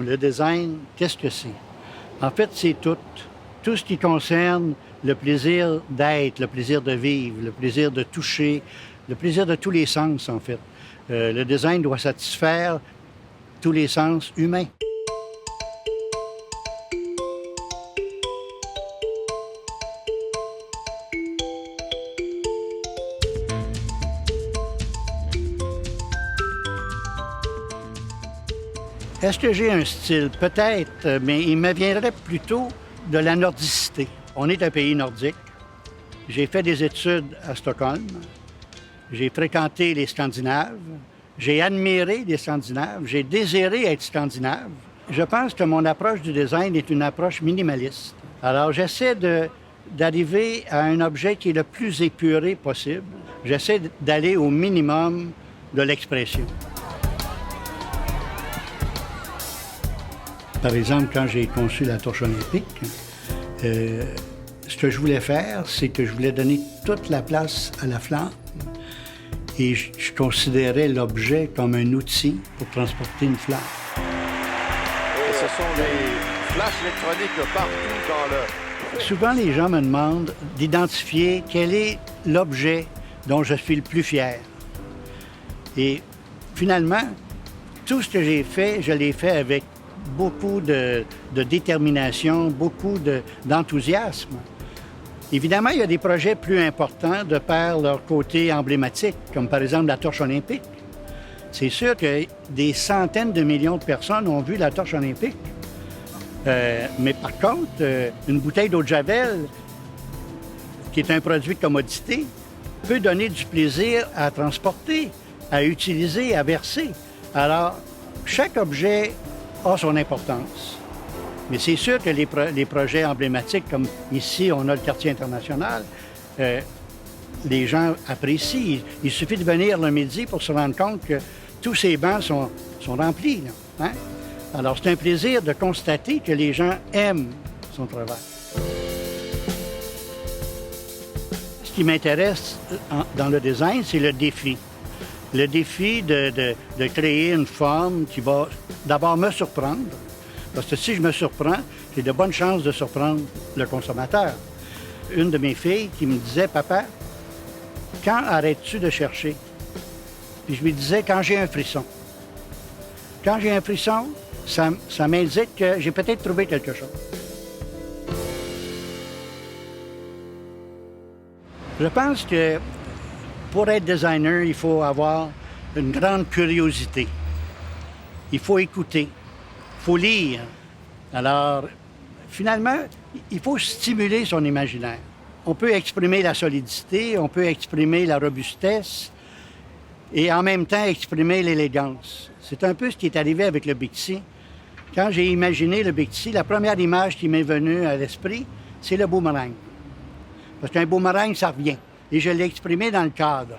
Le design, qu'est-ce que c'est? En fait, c'est tout. Tout ce qui concerne le plaisir d'être, le plaisir de vivre, le plaisir de toucher, le plaisir de tous les sens, en fait. Le design doit satisfaire tous les sens humains. Est-ce que j'ai un style? Peut-être, mais il me viendrait plutôt de la nordicité. On est un pays nordique. J'ai fait des études à Stockholm. J'ai fréquenté les Scandinaves. J'ai admiré les Scandinaves. J'ai désiré être Scandinave. Je pense que mon approche du design est une approche minimaliste. Alors, j'essaie d'arriver à un objet qui est le plus épuré possible. J'essaie d'aller au minimum de l'expression. Par exemple, quand j'ai conçu la torche olympique, ce que je voulais faire, c'est que je voulais donner toute la place à la flamme. Et je considérais l'objet comme un outil pour transporter une flamme. Et ce sont des flashs électroniques partout dans le... Souvent, les gens me demandent d'identifier quel est l'objet dont je suis le plus fier. Et finalement, tout ce que j'ai fait, je l'ai fait avec beaucoup de détermination, beaucoup d'enthousiasme. Évidemment, il y a des projets plus importants de par leur côté emblématique, comme par exemple la torche olympique. C'est sûr que des centaines de millions de personnes ont vu la torche olympique. Mais par contre, une bouteille d'eau de Javel, qui est un produit de commodité, peut donner du plaisir à transporter, à utiliser, à verser. Alors, chaque objet a son importance. Mais c'est sûr que les projets emblématiques, comme ici, on a le quartier international, les gens apprécient. Il suffit de venir le midi pour se rendre compte que tous ces bancs sont remplis. Là, hein? Alors, c'est un plaisir de constater que les gens aiment son travail. Ce qui m'intéresse dans le design, c'est le défi. Le défi de créer une forme qui va d'abord me surprendre. Parce que si je me surprends, j'ai de bonnes chances de surprendre le consommateur. Une de mes filles qui me disait, « Papa, quand arrêtes-tu de chercher? » Puis je lui disais, « Quand j'ai un frisson. » Quand j'ai un frisson, ça m'indique que j'ai peut-être trouvé quelque chose. Je pense que pour être designer, il faut avoir une grande curiosité. Il faut écouter. Il faut lire. Alors, finalement, il faut stimuler son imaginaire. On peut exprimer la solidité, on peut exprimer la robustesse et en même temps exprimer l'élégance. C'est un peu ce qui est arrivé avec le Bixi. Quand j'ai imaginé le Bixi, la première image qui m'est venue à l'esprit, c'est le boomerang. Parce qu'un boomerang, ça revient. Et je l'ai exprimé dans le cadre.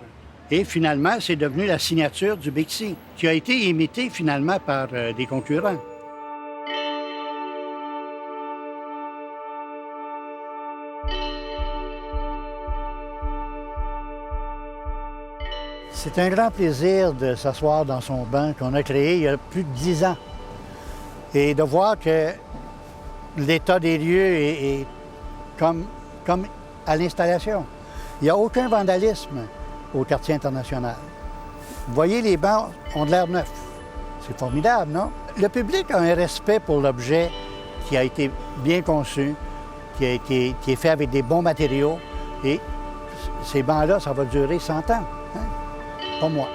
Et finalement, c'est devenu la signature du Bixi, qui a été imitée finalement par des concurrents. C'est un grand plaisir de s'asseoir dans son banc qu'on a créé il y a plus de 10 ans et de voir que l'état des lieux est comme à l'installation. Il n'y a aucun vandalisme au quartier international. Vous voyez, les bancs ont de l'air neuf. C'est formidable, non? Le public a un respect pour l'objet qui a été bien conçu, qui est fait avec des bons matériaux. Et ces bancs-là, ça va durer 100 ans. Hein? Pas moi.